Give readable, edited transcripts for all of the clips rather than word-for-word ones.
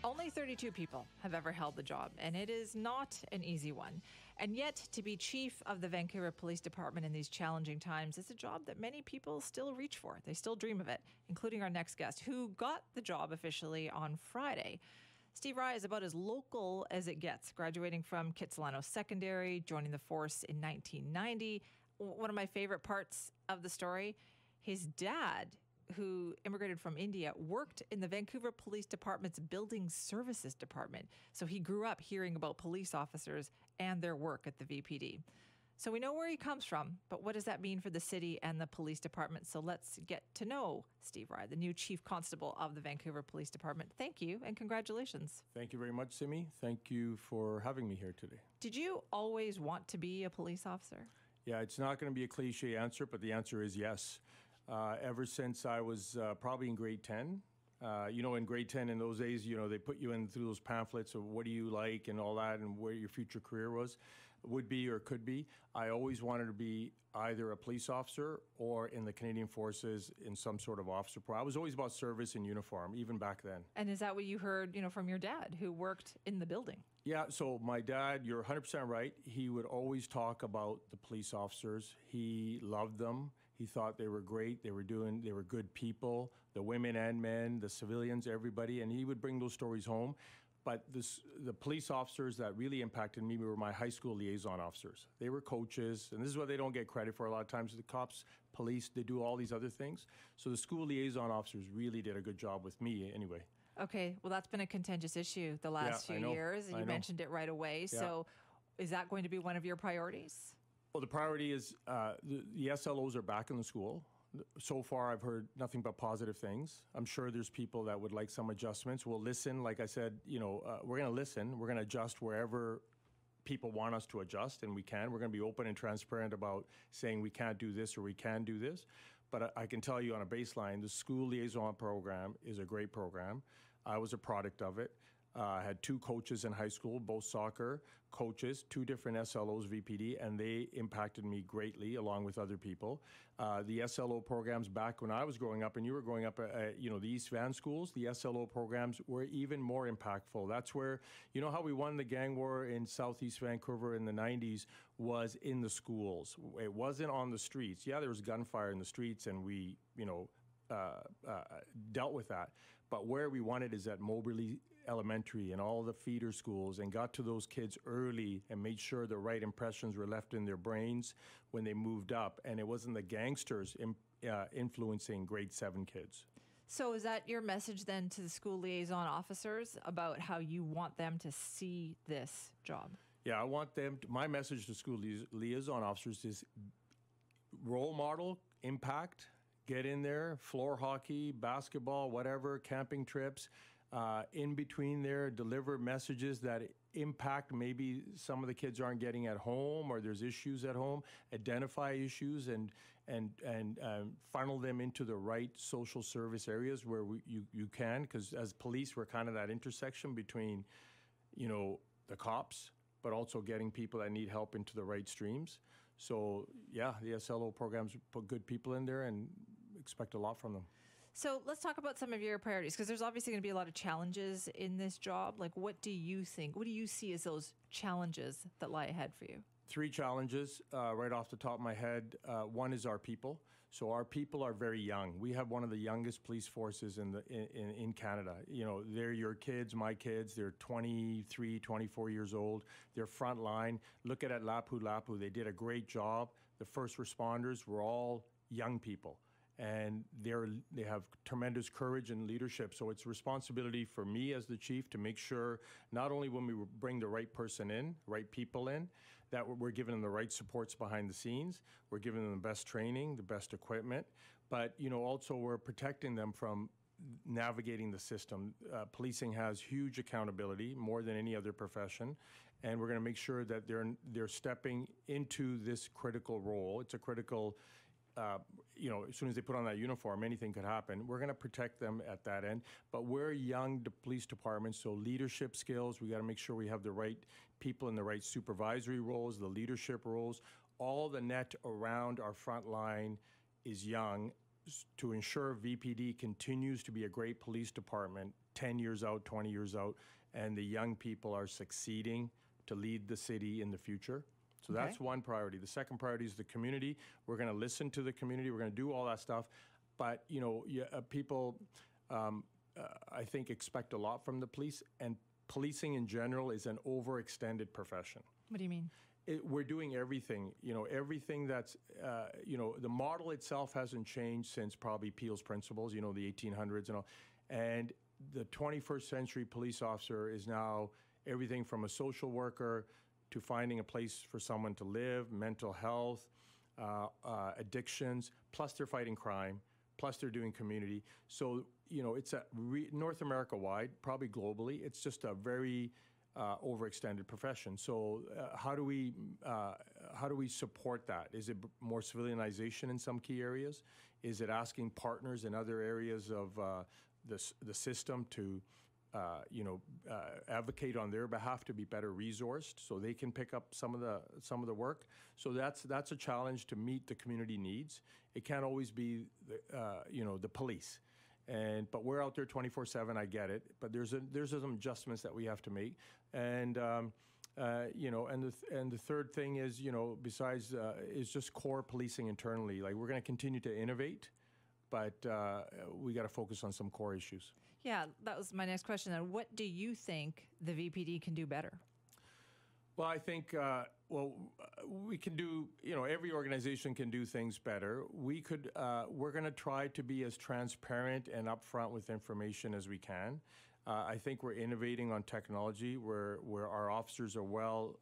Only 32 people have ever held the job, and it is not an easy one. And yet, to be chief of the Vancouver Police Department in these challenging times is a job that many people still reach for. They still dream of it, including our next guest, who got the job officially on Friday. Steve Rye is about as local as it gets, graduating from Kitsilano Secondary, joining the force in 1990. One of my favorite parts of the story, his dad, who immigrated from India, worked in the Vancouver Police Department's Building Services Department. So he grew up hearing about police officers and their work at the VPD. So we know where he comes from, but what does that mean for the city and the police department? So let's get to know Steve Rye, the new chief constable of the Vancouver Police Department. Thank you and congratulations. Thank you very much, Simi. Thank you for having me here today. Did you always want to be a police officer? Yeah, it's not going to be a cliche answer, but the answer is yes. Ever since I was probably in grade 10. In grade 10 in those days, they put you in through those pamphlets of what do you like and all that and where your future career would be or could be. I always wanted to be either a police officer or in the Canadian Forces in some sort of officer. I was always about service and uniform, even back then. And is that what you heard, from your dad who worked in the building? Yeah, so my dad, you're 100% right. He would always talk about the police officers. He loved them. He thought they were great. They were good people, the women and men, the civilians, everybody. And he would bring those stories home. But the police officers that really impacted me were my high school liaison officers. They were coaches, and this is what they don't get credit for a lot of times. The cops, police, they do all these other things. So the school liaison officers really did a good job with me anyway. Okay, well, that's been a contentious issue the last few years, and you mentioned it right away. Yeah. So is that going to be one of your priorities? Well, the priority is the SLOs are back in the school. So far, I've heard nothing but positive things. I'm sure there's people that would like some adjustments. We'll listen. Like I said, we're going to listen. We're going to adjust wherever people want us to adjust, and we can. We're going to be open and transparent about saying we can't do this or we can do this. But I can tell you on a baseline, the school liaison program is a great program. I was a product of it. I had two coaches in high school, both soccer coaches, two different SLOs, VPD, and they impacted me greatly along with other people. The SLO programs back when I was growing up and you were growing up, the East Van schools, the SLO programs were even more impactful. That's where, how we won the gang war in Southeast Vancouver in the 90s was in the schools. It wasn't on the streets. Yeah, there was gunfire in the streets and we, dealt with that. But where we won it is at Moberly Elementary and all the feeder schools and got to those kids early and made sure the right impressions were left in their brains when they moved up. And it wasn't the gangsters influencing grade 7 kids. So is that your message then to the school liaison officers about how you want them to see this job? Yeah, I want them my message to school liaison officers is role model, impact. Get in there, floor hockey, basketball, whatever, camping trips, in between there, deliver messages that impact maybe some of the kids aren't getting at home or there's issues at home, identify issues and funnel them into the right social service areas where you can, because as police, we're kind of that intersection between, the cops, but also getting people that need help into the right streams. So, yeah, the SLO programs put good people in there and expect a lot from them. So let's talk about some of your priorities, because there's obviously going to be a lot of challenges in this job. Like, what do you see as those challenges that lie ahead for you? 3 challenges right off the top of my head. One is our people. So our people are very young. We have one of the youngest police forces in Canada. They're your kids, my kids. They're 23, 24 years old. They're frontline. Look at Lapu. They did a great job. The first responders were all young people. And they have tremendous courage and leadership. So it's a responsibility for me as the chief to make sure not only when we bring the right person in, right people in, that we're giving them the right supports behind the scenes, we're giving them the best training, the best equipment, but also we're protecting them from navigating the system. Policing has huge accountability, more than any other profession, and we're going to make sure that they're stepping into this critical role. It's a critical as soon as they put on that uniform, anything could happen. We're going to protect them at that end. But we're young police departments, so leadership skills, we got to make sure we have the right people in the right supervisory roles, the leadership roles. All the net around our front line is young to ensure VPD continues to be a great police department 10 years out, 20 years out, and the young people are succeeding to lead the city in the future. So that's one priority. The second priority is the community. We're going to listen to the community. We're going to do all that stuff. But, people, I think, expect a lot from the police. And policing in general is an overextended profession. What do you mean? We're doing everything, everything that's, the model itself hasn't changed since probably Peel's principles, the 1800s and all. And the 21st century police officer is now everything from a social worker to finding a place for someone to live, mental health, addictions, plus they're fighting crime, plus they're doing community. So, it's North America wide, probably globally, it's just a very overextended profession. So how do we support that? Is it more civilianization in some key areas? Is it asking partners in other areas of the system to advocate on their behalf to be better resourced so they can pick up some of the work? So that's a challenge to meet the community needs. It can't always be the police. But we're out there 24/7. I get it. But there's some adjustments that we have to make. And the third thing is besides is just core policing internally. Like, we're going to continue to innovate, but we got to focus on some core issues. Yeah, that was my next question. Then, what do you think the VPD can do better? Well, I think, we can do, every organization can do things better. We're going to try to be as transparent and upfront with information as we can. I think we're innovating on technology where our officers are well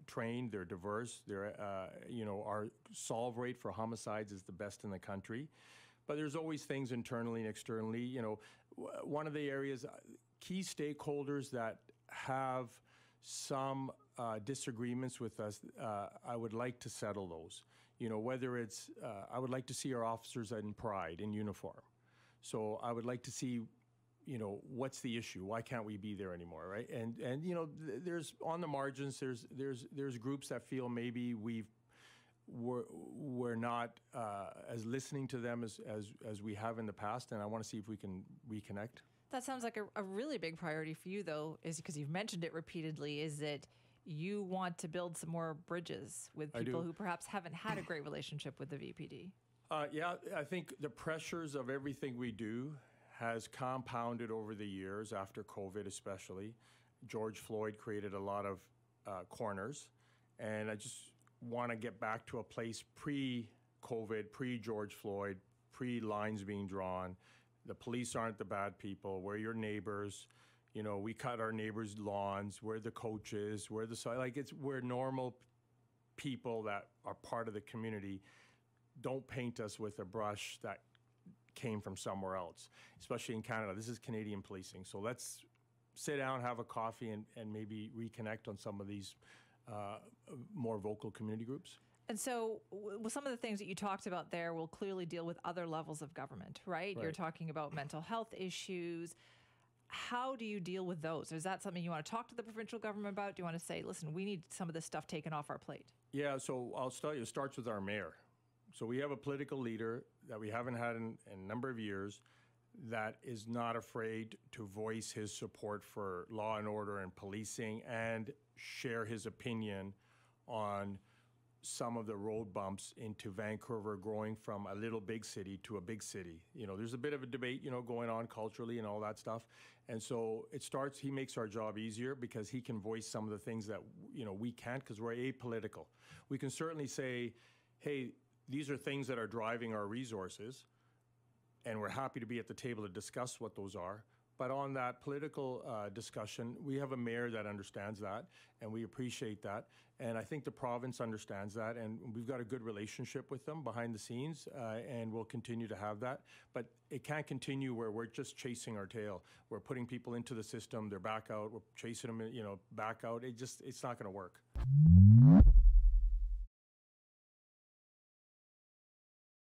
trained, they're diverse, our solve rate for homicides is the best in the country. But there's always things internally and externally. One of the areas, key stakeholders that have some disagreements with us, I would like to settle those. Whether it's, I would like to see our officers in pride, in uniform. So I would like to see, what's the issue? Why can't we be there anymore, right? And there's on the margins, there's groups that feel maybe we're not as listening to them as we have in the past, and I want to see if we can reconnect. That sounds like a really big priority for you, though, is because you've mentioned it repeatedly, is that you want to build some more bridges with people who perhaps haven't had a great relationship with the VPD. Yeah, I think the pressures of everything we do has compounded over the years, after COVID especially. George Floyd created a lot of corners, and I just want to get back to a place pre-COVID, pre-George Floyd, pre-lines being drawn. The police aren't the bad people. We're your neighbors. We cut our neighbors' lawns. We're the coaches. We're normal people that are part of the community. Don't paint us with a brush that came from somewhere else, especially in Canada. This is Canadian policing. So let's sit down, have a coffee, and maybe reconnect on some of these more vocal community groups. And so some of the things that you talked about there will clearly deal with other levels of government, right? You're talking about mental health issues. How do you deal with those? Is that something you want to talk to the provincial government about? Do you want to say, listen, we need some of this stuff taken off our plate? Yeah, so I'll tell you, it starts with our mayor. So we have a political leader that we haven't had in a number of years that is not afraid to voice his support for law and order and policing and share his opinion on some of the road bumps into Vancouver growing from a little big city to a big city. There's a bit of a debate, going on culturally and all that stuff. And so he makes our job easier because he can voice some of the things that, we can't because we're apolitical. We can certainly say, hey, these are things that are driving our resources, and we're happy to be at the table to discuss what those are. But on that political discussion, we have a mayor that understands that, and we appreciate that. And I think the province understands that, and we've got a good relationship with them behind the scenes, and we'll continue to have that. But it can't continue where we're just chasing our tail. We're putting people into the system, they're back out, we're chasing them, back out. It's not going to work.